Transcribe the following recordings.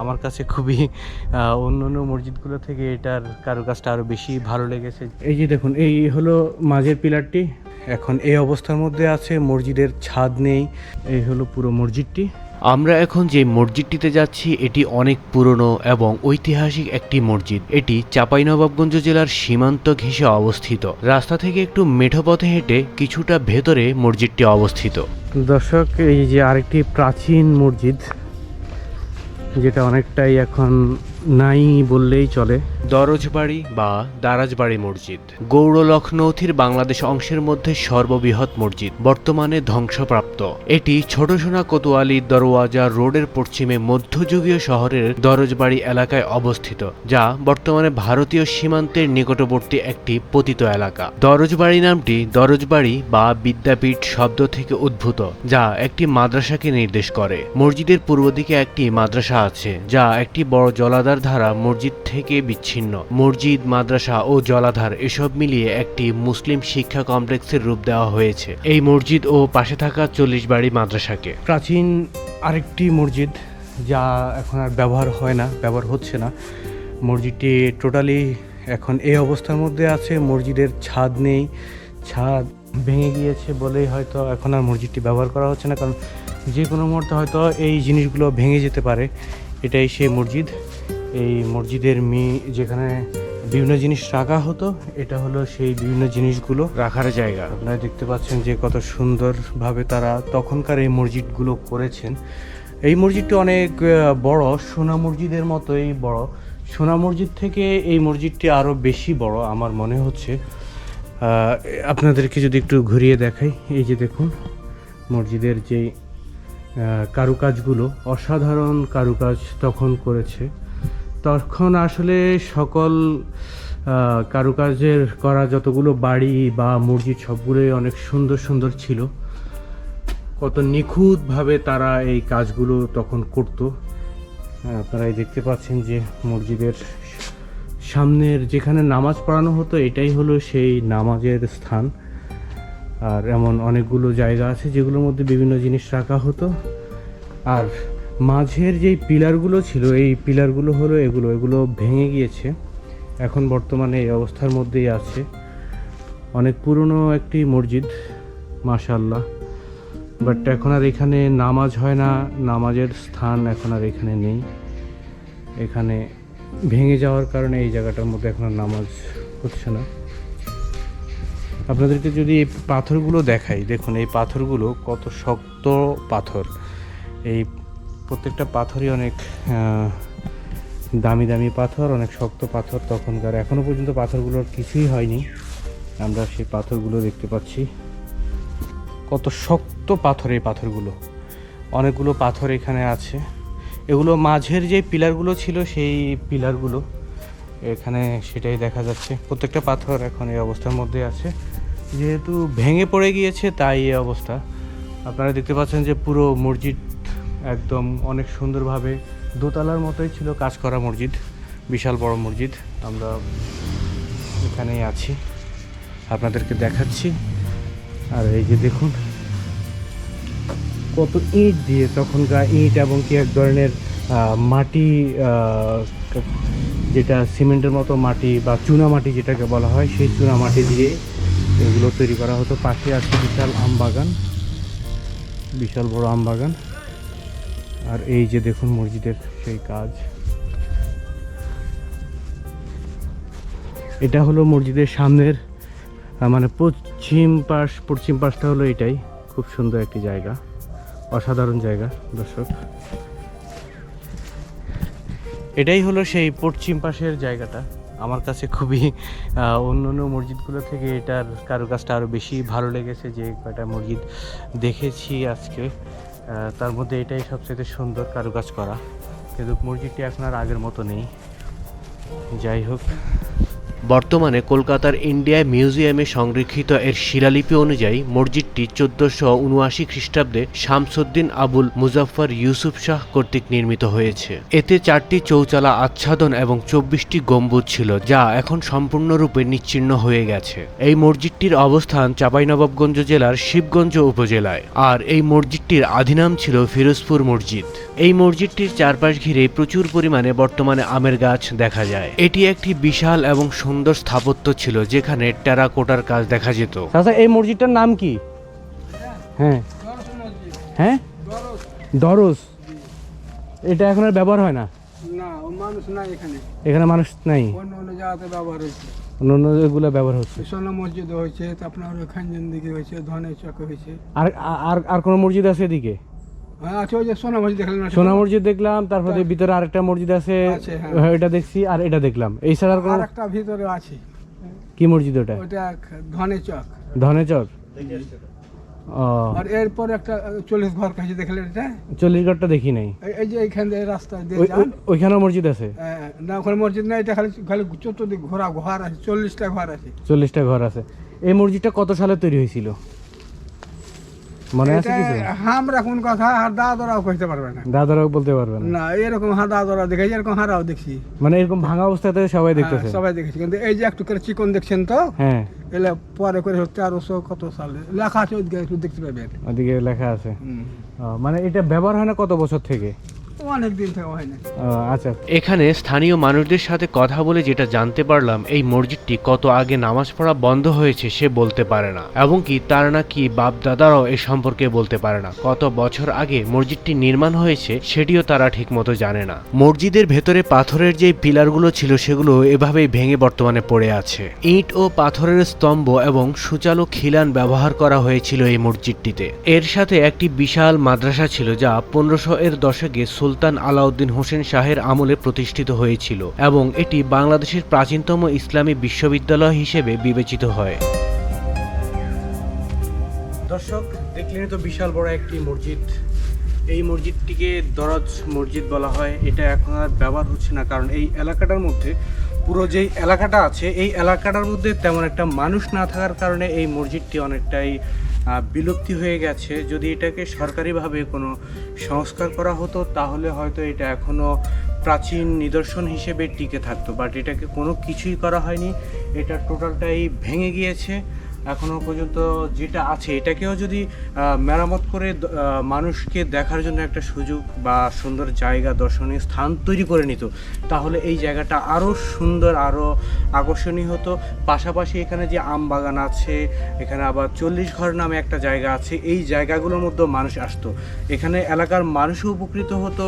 আমার কাছে খুবই অন্য অন্য মসজিদগুলো থেকে এটার কারুকাজটা আরও বেশি ভালো লেগেছে। এই যে দেখুন, এই হলো মাঝের পিলারটি, এখন এই অবস্থার মধ্যে আছে, মসজিদের ছাদ নেই। এই হলো পুরো মসজিদটি। আমরা এখন যে মসজিদটিতে যাচ্ছি এটি অনেক পুরনো এবং ঐতিহাসিক একটি মসজিদ। এটি চাঁপাইনবাবগঞ্জ জেলার সীমান্ত ঘেঁষে অবস্থিত। রাস্তা থেকে একটু মেঠো পথে হেঁটে কিছুটা ভেতরে মসজিদটি অবস্থিত। দর্শক, এই যে আরেকটি প্রাচীন মসজিদ, যেটা অনেকটাই এখন নাই বললেই চলে। দরজবাড়ি বা দারাজবাড়ি মসজিদ গৌড় লখনৌতির বাংলাদেশ অংশের মধ্যে সর্ববৃহৎ মসজিদ, বর্তমানে ধ্বংসপ্রাপ্ত। এটি ছোট সোনা কোতোয়ালি দরওয়াজা রোডের পশ্চিমে মধ্যযুগীয় শহরের দরজবাড়ি এলাকায় অবস্থিত, যা বর্তমানে ভারতীয় সীমান্তের নিকটবর্তী একটি পতিত এলাকা। দরজবাড়ি নামটি দরজবাড়ি বা বিদ্যাপীঠ শব্দ থেকে উদ্ভূত, যা একটি মাদ্রাসাকে নির্দেশ করে। মসজিদের পূর্ব দিকে একটি মাদ্রাসা আছে, যা একটি বড় জলাধার ধারা মসজিদ থেকে বিচ্ছিন্ন। মসজিদ, মাদ্রাসা ও জলাধার এসব মিলিয়ে একটি মুসলিম শিক্ষা কমপ্লেক্সের রূপ দেওয়া হয়েছে এই মসজিদ ও পাশে থাকা 40 বাড়ি মাদ্রাসাকে। প্রাচীন আরেকটি মসজিদ, যা এখন আর ব্যবহার হচ্ছে না। মসজিদটি টোটালি এখন এই অবস্থার মধ্যে আছে, মসজিদের ছাদ নেই, ছাদ ভেঙে গিয়েছে বলেই হয়তো এখন আর মসজিদটি ব্যবহার করা হচ্ছে না, কারণ যে কোনো মুহূর্তে হয়তো এই জিনিসগুলো ভেঙে যেতে পারে। এটাই সেই মসজিদ। এই মসজিদের যেখানে বিভিন্ন জিনিস রাখা হতো, এটা হলো সেই বিভিন্ন জিনিসগুলো রাখার জায়গা। আপনারা দেখতে পাচ্ছেন যে কত সুন্দরভাবে তারা তখনকার এই মসজিদগুলো করেছেন। এই মসজিদটি অনেক বড়, সোনা মসজিদের মতোই বড়। সোনা মসজিদ থেকে এই মসজিদটি আরও বেশি বড় আমার মনে হচ্ছে। আপনাদেরকে যদি একটু ঘুরিয়ে দেখাই, এই যে দেখুন মসজিদের যে কারুকাজগুলো, অসাধারণ কারুকাজ তখন করেছে। তখন আসলে সকল কারুকাজের করা যতগুলো বাড়ি বা মসজিদ সবগুলোই অনেক সুন্দর সুন্দর ছিল। কত নিখুঁতভাবে তারা এই কাজগুলো তখন করত। আপনারাই দেখতে পাচ্ছেন যে মসজিদের সামনের যেখানে নামাজ পড়ানো হতো, এটাই হলো সেই নামাজের স্থান। আর এমন অনেকগুলো জায়গা আছে যেগুলোর মধ্যে বিভিন্ন জিনিস রাখা হতো। আর মাঝের যেই পিলারগুলো ছিল, এই পিলারগুলো হলো এগুলো ভেঙে গিয়েছে, এখন বর্তমানে এই অবস্থার মধ্যেই আছে। অনেক পুরনো একটি মসজিদ, মাশাআল্লাহ। বাট এখন আর এখানে নামাজ হয় না, নামাজের স্থান এখন আর এখানে নেই। এখানে ভেঙে যাওয়ার কারণে এই জায়গাটার মধ্যে এখন আর নামাজ হচ্ছে না। আপনাদেরকে যদি এই পাথরগুলো দেখাই, দেখুন এই পাথরগুলো কত শক্ত পাথর। এই প্রত্যেকটা পাথরই অনেক দামি দামি পাথর, অনেক শক্ত পাথর তখনকার। এখনও পর্যন্ত পাথরগুলোর কিছুই হয়নি, আমরা সেই পাথরগুলো দেখতে পাচ্ছি। কত শক্ত পাথর এই পাথরগুলো। অনেকগুলো পাথর এখানে আছে। এগুলো মাঝের যে পিলারগুলো ছিল, সেই পিলারগুলো এখানে সেটাই দেখা যাচ্ছে। প্রত্যেকটা পাথর এখন এই অবস্থার মধ্যে আছে, যেহেতু ভেঙে পড়ে গিয়েছে তাই এই অবস্থা। আপনারা দেখতে পাচ্ছেন যে পুরো মসজিদ একদম অনেক সুন্দরভাবে দোতলার মতোই ছিল কাজ করা মসজিদ, বিশাল বড় মসজিদ। আমরা এখানেই আছি, আপনাদেরকে দেখাচ্ছি। আর এই যে দেখুন কত ইট দিয়ে, তখনকার ইট এবং কি এক ধরনের মাটি, যেটা সিমেন্টের মতো মাটি বা চুনা মাটি যেটাকে বলা হয়, সেই চুনা মাটি দিয়ে এগুলো তৈরি করা হতো। পাশে আছে বিশাল আম বাগান, বিশাল বড় আম বাগান। আর এই যে দেখুন মসজিদের সেই কাজ। এটা হলো মসজিদের সামনের মানে পশ্চিম পাশটা হলো এটাই। খুব সুন্দর একটি জায়গা, অসাধারণ জায়গা দর্শক। এটাই হলো সেই পশ্চিম পাশের জায়গাটা। আমার কাছে খুবই অন্য অন্য মসজিদগুলো থেকে এটার কারুকাজটা আরও বেশি ভালো লেগেছে। যে কয়টা মসজিদ দেখেছি আজকে, তার মধ্যে এটাই সবচেয়ে সুন্দর কারুকাজ করা। কিন্তু মসজিদটি এখন আর আগের মতো নেই। যাই হোক, বর্তমানে কলকাতার ইন্ডিয়া মিউজিয়ামে সংরক্ষিত এর শিলালিপি অনুযায়ী মসজিদটি 1479 খ্রিস্টাব্দে শামসুদ্দিন আবুল মুজাফফর ইউসুফ শাহ কর্তৃক নির্মিত হয়েছে। এতে 4টি চৌচালা আচ্ছাদন এবং 24টি গম্বুজ ছিল, যা এখন সম্পূর্ণরূপে নিচ্ছিন্ন হয়ে গেছে। এই মসজিদটির অবস্থান চাঁপাইনবাবগঞ্জ জেলার শিবগঞ্জ উপজেলায়, আর এই মসজিদটির আদিনাম ছিল ফিরোজপুর মসজিদ। এই মসজিদটির চারপাশ ঘিরে প্রচুর পরিমাণে বর্তমানে আমের গাছ দেখা যায়। এটি একটি বিশাল এবং সুন্দর স্থাপত্য ছিল, যেখানে টেরাকোটার কাজ দেখা যেত। আচ্ছা, এই মসজিদটার নাম কি? হ্যাঁ হ্যাঁ, দরস। এটা এখন আর ব্যবহার হয় না? না, ও মানুষ নাই এখানে। এখানে মানুষ নাই, অন্য অন্য জায়গাতে ব্যবহার হয়েছে। অন্য এগুলো ব্যবহার হচ্ছে। সোনা মসজিদ হয়েছে, আপনার খানজন দিকে হয়েছে, ধনের চকে হয়েছে। আর আর আর কোনো মসজিদ আছে এদিকে? হ্যাঁ আছে, ওই যে সোনা মসজিদ দেখলেন না? সোনা মসজিদ দেখলাম, তারপরে ভিতরে আরেকটা মসজিদ আছে, আছে, হ্যাঁ। হ্যাঁ, এটা দেখছি, আর এটা দেখলাম। এই ছাড়া আর কোনো? আর একটা ভিতরে আছে। কি মসজিদ ওটা? ওটা ধনের চক। ধনেচর। ও, আর এরপর একটা 40 ঘর কাছে দেখলেন এটা? 40 ঘরটা দেখি নাই। এই যে এইখান দিয়ে রাস্তা দিয়ে যান, ওইখানেও মসজিদ আছে? না ওখানে মসজিদ নাই, এটা খালি খালি চতুর্দিক ঘোরা ঘর আছে, 40টা ঘর আছে। 40টা ঘর আছে। এই মসজিদটা কত সালে তৈরি হয়েছিল মনে আছে এটা কিছু? আমরা কোন কথা আর দাদারাও কইতে পারবে না। দাদারাও বলতে পারবেন না? না, এরকম দাদারা দেখেছি, এরকম হারাও দেখছি। মানে এরকম ভাঙা অবস্থাতে সবাই দেখতেছে? সবাই দেখেছি, কিন্তু এই যে একটু করে চিকন দেখছেন তো, হ্যাঁ, এলে পরে করে 1300 কত সালে লেখা আছে, ওইদিকে একটু দেখতে পাবেন। ওদিকে লেখা আছে। মানে এটা ব্যবহার হয় না কত বছর থেকে? অনেক দিন থেকে হয় না। আচ্ছা, এখানে স্থানীয় মানুষদের সাথে কথা বলে যেটা জানতে পারলাম, এই মসজিদটি কত আগে নামাজ পড়া বন্ধ হয়েছে সে বলতে পারে না, এবং কি তার নাকি বাপ দাদারাও এ সম্পর্কে বলতে পারে না। কত বছর আগে মসজিদটি নির্মাণ হয়েছে সেটিও তারা ঠিক মতো জানে না। মসজিদের ভেতরে পাথরের যে পিলারগুলো ছিল সেগুলো এভাবেই ভেঙে বর্তমানে পড়ে আছে। ইট ও পাথরের স্তম্ভ এবং সুচালো খিলান ব্যবহার করা হয়েছিল এই মসজিদটিতে। এর সাথে একটি বিশাল মাদ্রাসা ছিল, যা 1500 এর দশকে সুলতান আলাউদ্দিন হোসেন শাহের আমলে প্রতিষ্ঠিত হয়েছিল, এবং এটি বাংলাদেশের প্রাচীনতম ইসলামী বিশ্ববিদ্যালয় হিসেবে বিবেচিত হয়। দর্শক দেখলেন তো বিশাল বড় একটি মসজিদ। এই মসজিদটিকে দরাজ মসজিদ বলা হয়। এটা এখন আর ব্যবহার হচ্ছে না, কারণ এই এলাকাটার মধ্যে, পুরো যেই এলাকাটা আছে এই এলাকাটার মধ্যে তেমন একটা মানুষ না থাকার কারণে এই মসজিদটি অনেকটাই বিলুপ্তি হয়ে গেছে। যদি এটাকে সরকারিভাবে কোনো সংস্কার করা হতো তাহলে হয়তো এটা এখনও প্রাচীন নিদর্শন হিসেবে টিকে থাকতো, বাট এটাকে কোনো কিছুই করা হয়নি। এটা টোটালটাই ভেঙে গিয়েছে। এখনও পর্যন্ত যেটা আছে এটাকেও যদি মেরামত করে মানুষকে দেখার জন্য একটা সুযোগ বা সুন্দর জায়গা, দর্শনীয় স্থান তৈরি করে নিত, তাহলে এই জায়গাটা আরও সুন্দর, আরও আকর্ষণীয় হতো। পাশাপাশি এখানে যে আম বাগান আছে, এখানে আবার 40 ঘর নামে একটা জায়গা আছে, এই জায়গাগুলোর মধ্যেও মানুষ আসতো। এখানে এলাকার মানুষও উপকৃত হতো,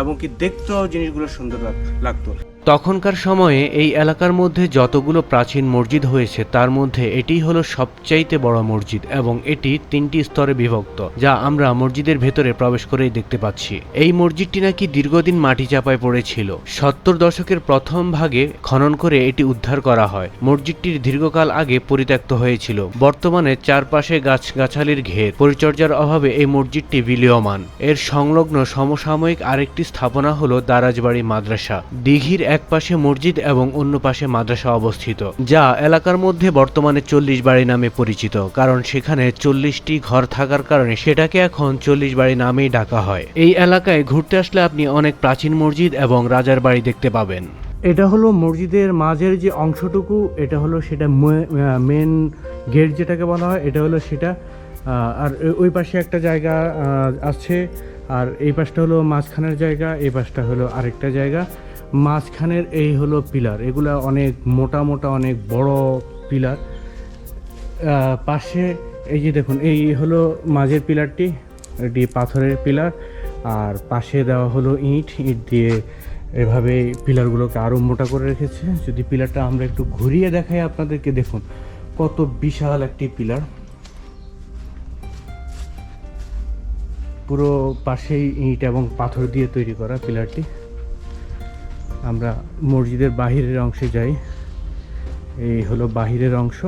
এবং কি দেখতেও জিনিসগুলো সুন্দর লাগতো। তখনকার সময়ে এই এলাকার মধ্যে যতগুলো প্রাচীন মসজিদ হয়েছে তার মধ্যে এটিই হলো সবচাইতে বড় মসজিদ, এবং এটি 3টি স্তরে বিভক্ত, যা আমরা মসজিদের ভেতরে প্রবেশ করেই দেখতে পাচ্ছি। এই মসজিদটি নাকি দীর্ঘদিন মাটি চাপায় পড়েছিল। 70 দশকের প্রথম ভাগে খনন করে এটি উদ্ধার করা হয়। মসজিদটির দীর্ঘকাল আগে পরিত্যক্ত হয়েছিল। বর্তমানে চারপাশে গাছগাছালির ঘের, পরিচর্যার অভাবে এই মসজিদটি বিলীয়মান। এর সংলগ্ন সমসাময়িক আরেকটি স্থাপনা হলো দারাজবাড়ি মাদ্রাসা। দিঘির এক পাশে মসজিদ এবং অন্য পাশে মাদ্রাসা অবস্থিত, যা এলাকার মধ্যে বর্তমানে 40 বাড়ি নামে পরিচিত, কারণ সেখানে 40টি ঘর থাকার কারণে সেটাকে এখন 40 বাড়ি নামেই ডাকা হয়। এই এলাকায় ঘুরতে আসলে আপনি অনেক প্রাচীন মসজিদ এবং রাজার বাড়ি দেখতে পাবেন। এটা হলো মসজিদের মাঝের যে অংশটুকু, এটা হলো সেটা মেন গেট যেটাকে বলা হয়, এটা হলো সেটা। আর ওই পাশে একটা জায়গা আছে, আর এই পাশটা হলো মাঝখানের জায়গা, এই পাশটা হলো আরেকটা জায়গা। মাঝখানের এই হলো পিলার, এগুলা অনেক মোটা মোটা, অনেক বড় পিলার। পাশে এই যে দেখুন, এই হলো মাঝের পিলারটি, এটি পাথরের পিলার, আর পাশে দেওয়া হলো ইট দিয়ে এভাবে পিলারগুলোকে আরও মোটা করে রেখেছে। যদি পিলারটা আমরা একটু ঘুরিয়ে দেখাই আপনাদেরকে, দেখুন কত বিশাল একটি পিলার। পুরো পাশেই ইট এবং পাথর দিয়ে তৈরি করা পিলারটি। আমরা মসজিদের বাহিরের অংশে যাই। এই হলো বাহিরের অংশ।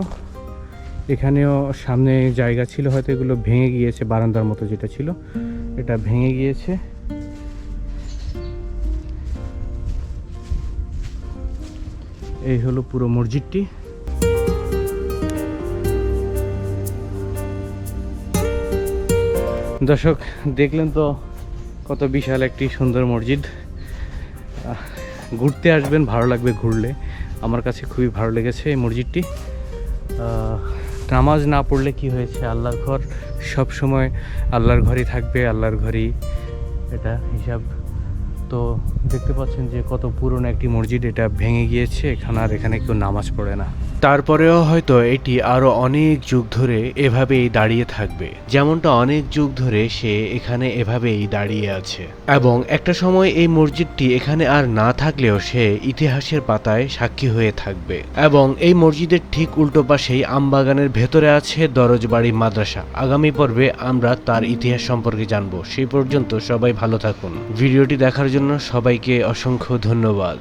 এখানেও সামনে জায়গা ছিল, হয়তো এগুলো ভেঙে গিয়েছে, বারান্দার মতো যেটা ছিল এটা ভেঙে গিয়েছে। এই হলো পুরো মসজিদটি। দর্শক দেখলেন তো কত বিশাল একটি সুন্দর মসজিদ। ঘুরতে আসবেন, ভালো লাগবে ঘুরলে। আমার কাছে খুবই ভালো লেগেছে এই মসজিদটি। নামাজ না পড়লে কি হয়েছে, আল্লাহর ঘর সব সময় আল্লাহর ঘরই থাকবে, আল্লাহর ঘরই এটা হিসাব। তো দেখতে পাচ্ছেন যে কত পুরনো একটি মসজিদ, এটা ভেঙে গিয়েছে, এখানে কেউ নামাজ পড়ে না। তারপরেও হয়তো এটি আরো অনেক যুগ ধরে এভাবেই দাঁড়িয়ে থাকবে, যেমনটা অনেক যুগ ধরে সে এখানে এভাবেই দাঁড়িয়ে আছে। এবং একটা সময় এই মসজিদটি এখানে আর না থাকলেও সে ইতিহাসের পাতায় সাক্ষী হয়ে থাকবে। এবং এই মসজিদের ঠিক উল্টো পাশেই আমবাগানের ভেতরে আছে দরজবাড়ি মাদ্রাসা। আগামী পর্বে আমরা তার ইতিহাস সম্পর্কে জানবো। সেই পর্যন্ত সবাই ভালো থাকুন। ভিডিওটি দেখার জন্য সবাইকে অসংখ্য ধন্যবাদ।